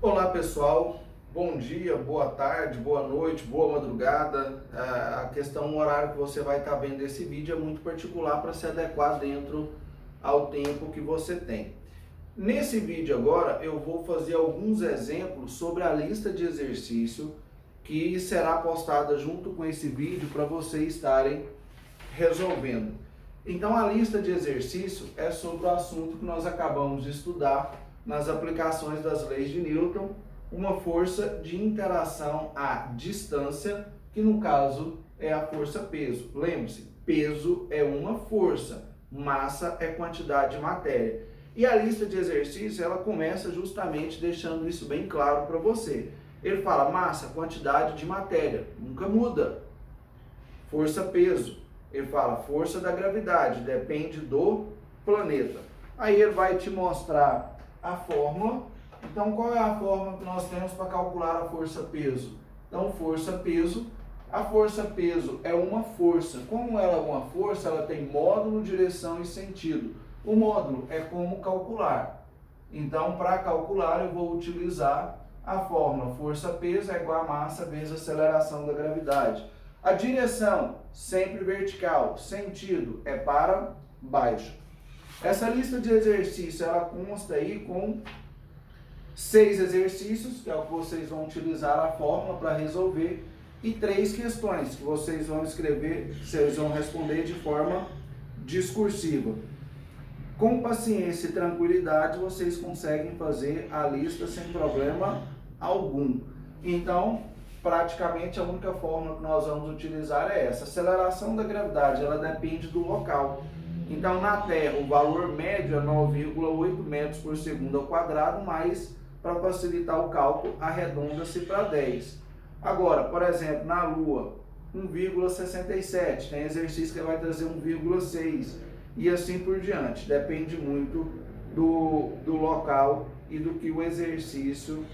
Olá pessoal, bom dia, boa tarde, boa noite, boa madrugada. A questão, o horário que você vai estar vendo esse vídeo é muito particular para se adequar dentro ao tempo que você tem. Nesse vídeo agora eu vou fazer alguns exemplos sobre a lista de exercício que será postada junto com esse vídeo para vocês estarem resolvendo. Então a lista de exercício é sobre o assunto que nós acabamos de estudar nas aplicações das leis de Newton, uma força de interação à distância, que no caso é a força-peso. Lembre-se, peso é uma força, massa é quantidade de matéria. E a lista de exercícios, ela começa justamente deixando isso bem claro para você. Ele fala massa, quantidade de matéria, nunca muda. Força-peso, ele fala força da gravidade, depende do planeta. Aí ele vai te mostrar a fórmula. Então, qual é a fórmula que nós temos para calcular a força-peso? Então, força-peso, a força-peso é uma força. Como ela é uma força, ela tem módulo, direção e sentido. O módulo é como calcular. Então, para calcular, eu vou utilizar a fórmula força-peso é igual a massa vezes a aceleração da gravidade. A direção, sempre vertical. Sentido é para baixo. Essa lista de exercícios, ela consta aí com 6 exercícios, que é o que vocês vão utilizar a fórmula para resolver, e 3 questões, que vocês vão escrever, vocês vão responder de forma discursiva. Com paciência e tranquilidade, vocês conseguem fazer a lista sem problema algum. Então, praticamente a única fórmula que nós vamos utilizar é essa. A aceleração da gravidade, ela depende do local. Então, na Terra, o valor médio é 9,8 metros por segundo ao quadrado, mas, para facilitar o cálculo, arredonda-se para 10. Agora, por exemplo, na Lua, 1,67. Tem exercício que vai trazer 1,6. E assim por diante. Depende muito do local e do que o exercício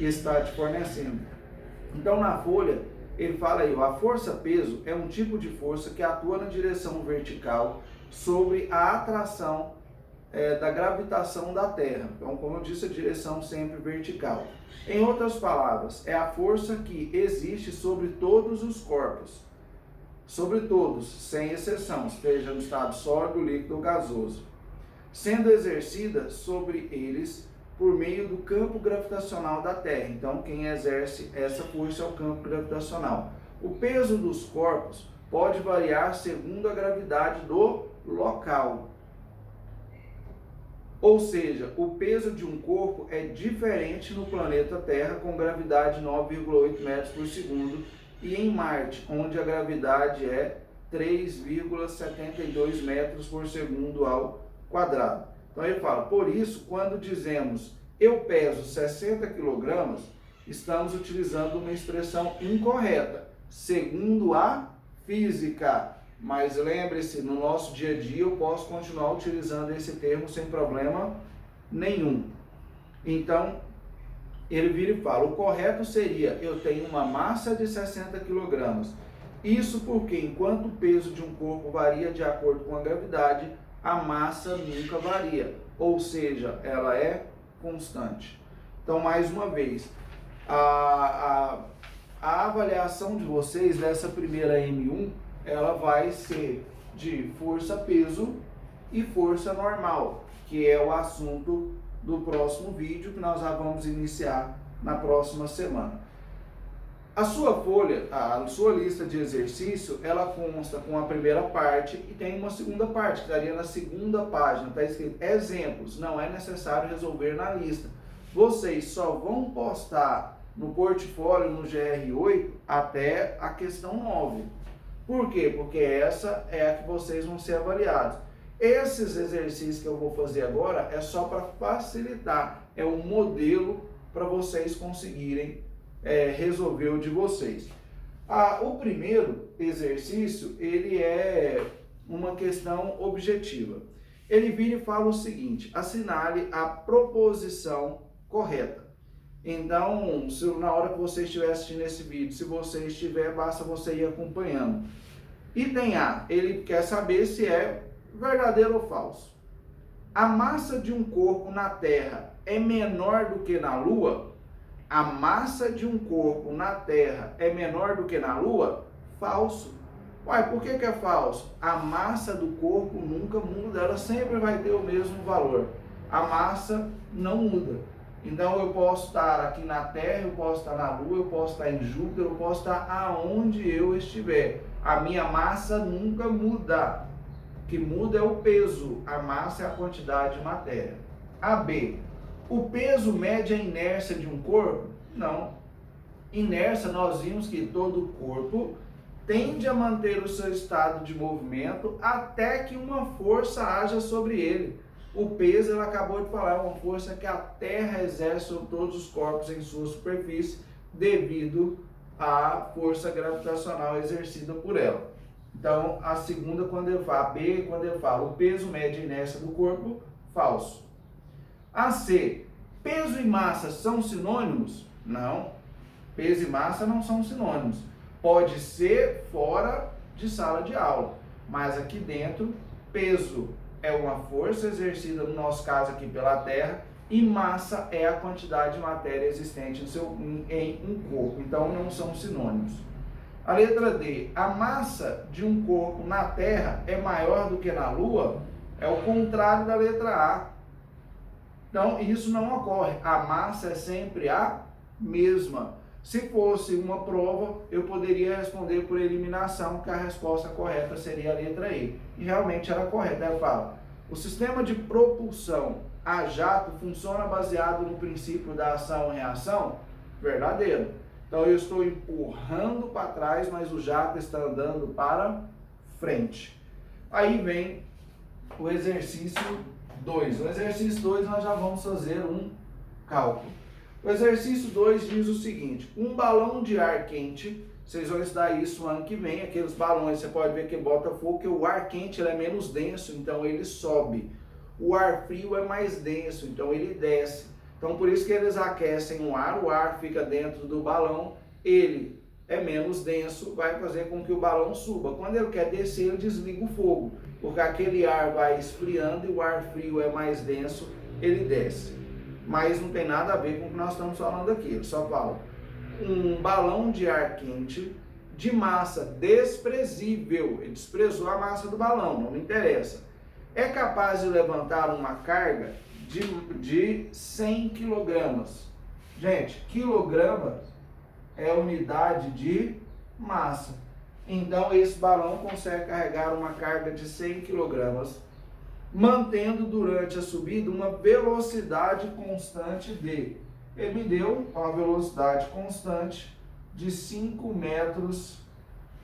está te fornecendo. Então, na folha, ele fala aí, a força-peso é um tipo de força que atua na direção vertical sobre a atração da gravitação da Terra. Então, como eu disse, a direção sempre vertical. Em outras palavras, é a força que existe sobre todos os corpos. Sobre todos, sem exceção, seja no estado sólido, líquido ou gasoso. Sendo exercida sobre eles por meio do campo gravitacional da Terra. Então, quem exerce essa força é o campo gravitacional. O peso dos corpos pode variar segundo a gravidade do local. Ou seja, o peso de um corpo é diferente no planeta Terra, com gravidade 9,8 metros por segundo, e em Marte, onde a gravidade é 3,72 metros por segundo ao quadrado. Então ele fala, por isso, quando dizemos eu peso 60 quilogramas, estamos utilizando uma expressão incorreta, segundo a física. Mas lembre-se, no nosso dia a dia eu posso continuar utilizando esse termo sem problema nenhum. Então, ele vira e fala, o correto seria, eu tenho uma massa de 60 kg. Isso porque, enquanto o peso de um corpo varia de acordo com a gravidade, a massa nunca varia. Ou seja, ela é constante. Então, mais uma vez, a avaliação de vocês dessa primeira M1, ela vai ser de força-peso e força normal, que é o assunto do próximo vídeo, que nós já vamos iniciar na próxima semana. A sua folha, a sua lista de exercício, ela consta com a primeira parte e tem uma segunda parte, que estaria na segunda página, está escrito exemplos, não é necessário resolver na lista. Vocês só vão postar no portfólio, no GR8, até a questão 9. Por quê? Porque essa é a que vocês vão ser avaliados. Esses exercícios que eu vou fazer agora é só para facilitar, é um modelo para vocês conseguirem resolver o de vocês. O primeiro exercício, ele é uma questão objetiva. Ele vira e fala o seguinte, assinale a proposição correta. Então, na hora que você estiver assistindo esse vídeo, se você estiver, basta você ir acompanhando. Item A, ele quer saber se é verdadeiro ou falso. A massa de um corpo na Terra é menor do que na Lua? a massa de um corpo na Terra é menor do que na Lua? Falso. Uai, por que é falso? A massa do corpo nunca muda, ela sempre vai ter o mesmo valor. A massa não muda. Então eu posso estar aqui na Terra, eu posso estar na Lua, eu posso estar em Júpiter, eu posso estar aonde eu estiver. A minha massa nunca muda. O que muda é o peso, a massa é a quantidade de matéria. AB. O peso mede a inércia de um corpo? Não. Inércia, nós vimos que todo corpo tende a manter o seu estado de movimento até que uma força haja sobre ele. O peso, ela acabou de falar, é uma força que a Terra exerce sobre todos os corpos em sua superfície devido à força gravitacional exercida por ela. Então, a segunda, quando eu falo, a B, quando eu falo o peso mede a inércia do corpo, falso. A C, peso e massa são sinônimos? Não. Peso e massa não são sinônimos. Pode ser fora de sala de aula, mas aqui dentro, peso é uma força exercida, no nosso caso aqui pela Terra, e massa é a quantidade de matéria existente em um corpo. Então, não são sinônimos. A letra D, a massa de um corpo na Terra é maior do que na Lua? É o contrário da letra A. Então, isso não ocorre. A massa é sempre a mesma. Se fosse uma prova, eu poderia responder por eliminação, que a resposta correta seria a letra E. E realmente era correta. Ela fala, o sistema de propulsão a jato funciona baseado no princípio da ação e reação? Verdadeiro. Então eu estou empurrando para trás, mas o jato está andando para frente. Aí vem o exercício 2. No exercício 2 nós já vamos fazer um cálculo. O exercício 2 diz o seguinte, um balão de ar quente, vocês vão estudar isso ano que vem, aqueles balões, você pode ver que bota fogo, que o ar quente ele é menos denso, então ele sobe. O ar frio é mais denso, então ele desce. Então por isso que eles aquecem o ar fica dentro do balão, ele é menos denso, vai fazer com que o balão suba. Quando ele quer descer, ele desliga o fogo, porque aquele ar vai esfriando e o ar frio é mais denso, ele desce. Mas não tem nada a ver com o que nós estamos falando aqui, ele só fala um balão de ar quente de massa desprezível, ele desprezou a massa do balão, não me interessa, é capaz de levantar uma carga de 100 quilogramas. Gente, quilograma é unidade de massa. Então esse balão consegue carregar uma carga de 100 quilogramas, mantendo durante a subida uma velocidade constante de... Ele me deu uma velocidade constante de 5 metros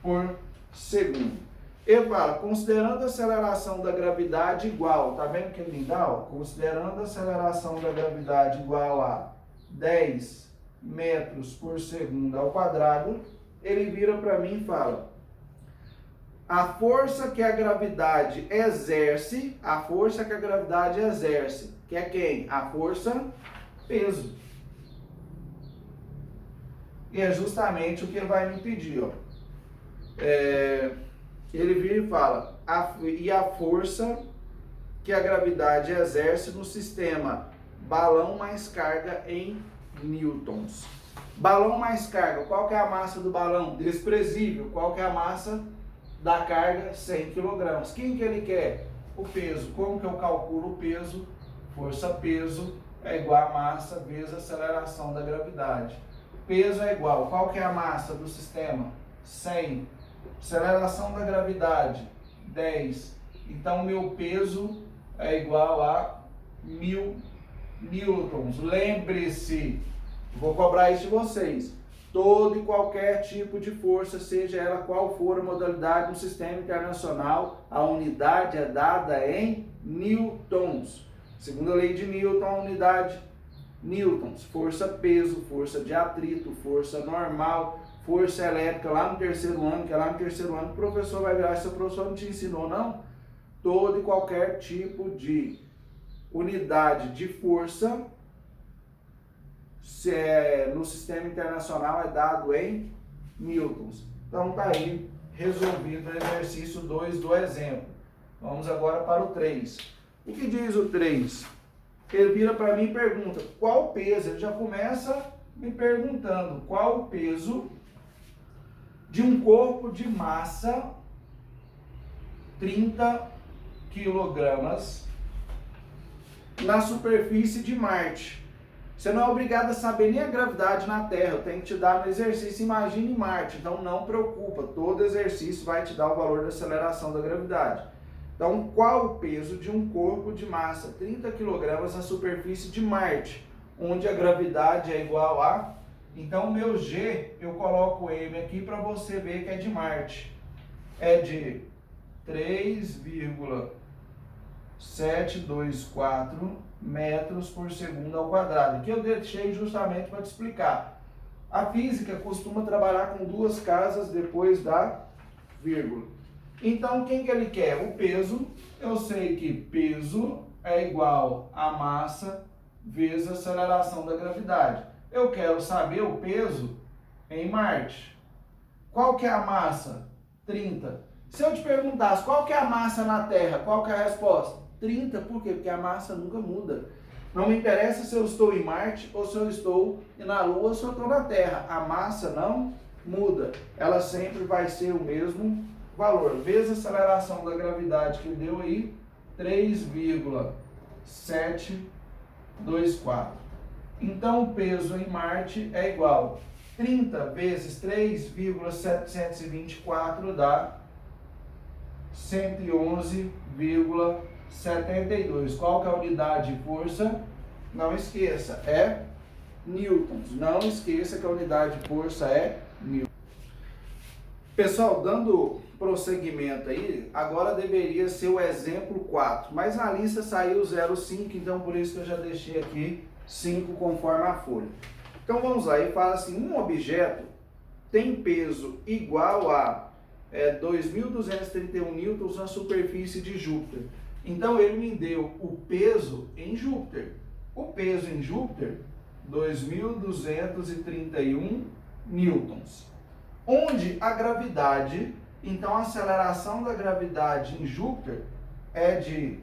por segundo. Ele fala, considerando a aceleração da gravidade igual, tá vendo que ele me dá? Ó, considerando a aceleração da gravidade igual a 10 metros por segundo ao quadrado, ele vira para mim e fala, a força que a gravidade exerce, que é quem? A força peso. E é justamente o que ele vai me pedir, ó. Ele vira e fala, e a força que a gravidade exerce no sistema balão mais carga em newtons. Balão mais carga, qual que é a massa do balão? Desprezível. Qual que é a massa da carga? 100 kg. Quem que ele quer? O peso. Como que eu calculo o peso? Força-peso é igual a massa vezes a aceleração da gravidade. Peso é igual. Qual que é a massa do sistema? 100. Aceleração da gravidade, 10. Então, meu peso é igual a 1000 newtons. Lembre-se, vou cobrar isso de vocês. Todo e qualquer tipo de força, seja ela qual for a modalidade no sistema internacional, a unidade é dada em newtons. Segundo a lei de Newton, a unidade newtons. Força-peso, força de atrito, força normal, força elétrica lá no terceiro ano, que é lá no terceiro ano, o professor vai virar, se o professor não te ensinou, não? Todo e qualquer tipo de unidade de força no sistema internacional é dado em newtons. Então tá aí resolvido o exercício 2 do exemplo. Vamos agora para o 3. O que diz o 3? Ele vira para mim e pergunta, qual peso? Ele já começa me perguntando qual o peso de um corpo de massa 30 quilogramas na superfície de Marte. Você não é obrigado a saber nem a gravidade na Terra, eu tenho que te dar no exercício, imagine Marte, então não preocupa, todo exercício vai te dar o valor da aceleração da gravidade. Então, qual o peso de um corpo de massa 30 kg na superfície de Marte, onde a gravidade é igual a... Então, o meu G, eu coloco M aqui para você ver que é de Marte. É de 3,724 metros por segundo ao quadrado, que eu deixei justamente para te explicar. A física costuma trabalhar com duas casas depois da vírgula. Então, quem que ele quer? O peso. Eu sei que peso é igual a massa vezes a aceleração da gravidade. Eu quero saber o peso em Marte. Qual que é a massa? 30. Se eu te perguntasse qual que é a massa na Terra, qual que é a resposta? 30, por quê? Porque a massa nunca muda. Não me interessa se eu estou em Marte, ou se eu estou na Lua, ou se eu estou na Terra. A massa não muda. Ela sempre vai ser o mesmo valor. Vezes a aceleração da gravidade, que deu aí 3,724. Então, o peso em Marte é igual a 30 vezes 3,724 dá 111,72. Qual que é a unidade de força? Não esqueça, é newtons. Não esqueça que a unidade de força é newton. Pessoal, dando prosseguimento aí, agora deveria ser o exemplo 4, mas na lista saiu 0,5, então por isso que eu já deixei aqui 5 conforme a folha. Então vamos lá, ele fala assim, um objeto tem peso igual a 2.231 newtons na superfície de Júpiter. Então ele me deu o peso em Júpiter. O peso em Júpiter, 2.231 newtons. Onde a gravidade, então a aceleração da gravidade em Júpiter é de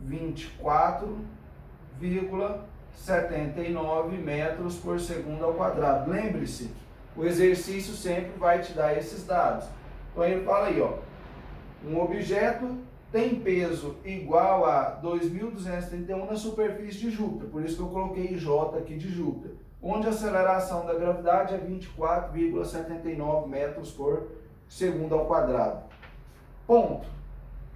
24,79 metros por segundo ao quadrado. Lembre-se, o exercício sempre vai te dar esses dados. Então ele fala aí, ó, um objeto tem peso igual a 2.231 na superfície de Júpiter, por isso que eu coloquei J aqui de Júpiter, onde a aceleração da gravidade é 24,79 metros por segundo ao quadrado. Ponto.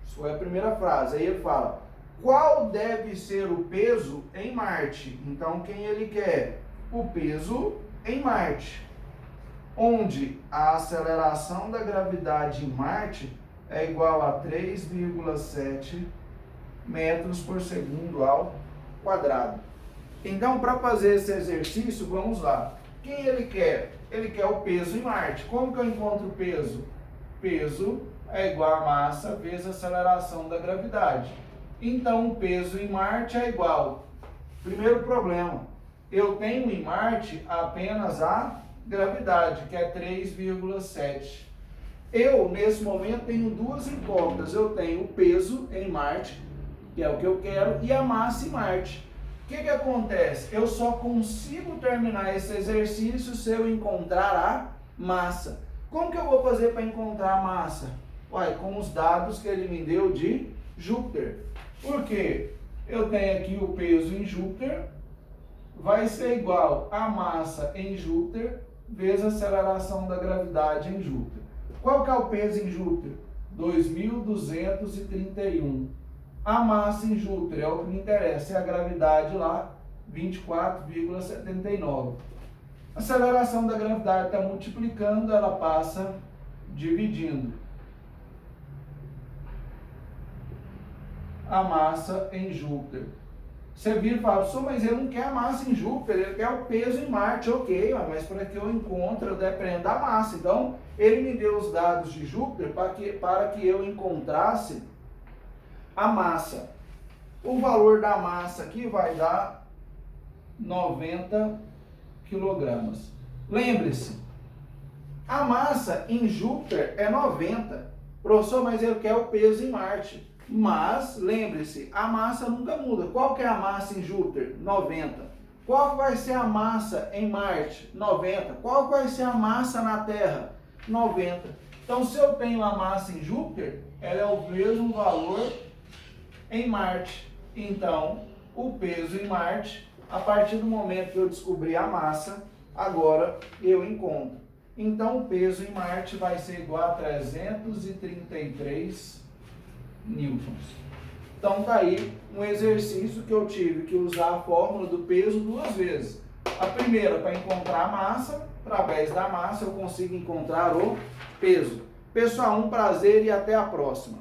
Isso foi a primeira frase. Aí ele fala, qual deve ser o peso em Marte? Então, quem ele quer? O peso em Marte, onde a aceleração da gravidade em Marte é igual a 3,7 metros por segundo ao quadrado. Então, para fazer esse exercício, vamos lá. Quem ele quer? Ele quer o peso em Marte. Como que eu encontro o peso? Peso é igual a massa vezes a aceleração da gravidade. Então, o peso em Marte é igual. Primeiro problema, eu tenho em Marte apenas a gravidade, que é 3,7. Eu, nesse momento, tenho duas incógnitas. Eu tenho o peso em Marte, que é o que eu quero, e a massa em Marte. O que acontece? Eu só consigo terminar esse exercício se eu encontrar a massa. Como que eu vou fazer para encontrar a massa? Uai, com os dados que ele me deu de Júpiter. Por quê? Eu tenho aqui o peso em Júpiter, vai ser igual a massa em Júpiter vezes a aceleração da gravidade em Júpiter. Qual que é o peso em Júpiter? 2.231. A massa em Júpiter é o que me interessa, é a gravidade lá, 24,79. A aceleração da gravidade está multiplicando, ela passa dividindo a massa em Júpiter. Você vira e fala, mas ele não quer a massa em Júpiter, ele quer o peso em Marte. Ok, mas para que eu encontre, eu dependo da massa. Então, ele me deu os dados de Júpiter para que eu encontrasse a massa. O valor da massa aqui vai dar 90 quilogramas. Lembre-se, a massa em Júpiter é 90. Professor, mas ele quer o peso em Marte. Mas, lembre-se, a massa nunca muda. Qual que é a massa em Júpiter? 90. Qual vai ser a massa em Marte? 90. Qual vai ser a massa na Terra? 90. Então, se eu tenho a massa em Júpiter, ela é o mesmo valor em Marte. Então, o peso em Marte, a partir do momento que eu descobri a massa, agora eu encontro. Então, o peso em Marte vai ser igual a 333 newtons. Então, tá aí um exercício que eu tive que usar a fórmula do peso duas vezes. A primeira, para encontrar a massa, através da massa eu consigo encontrar o peso. Pessoal, um prazer e até a próxima.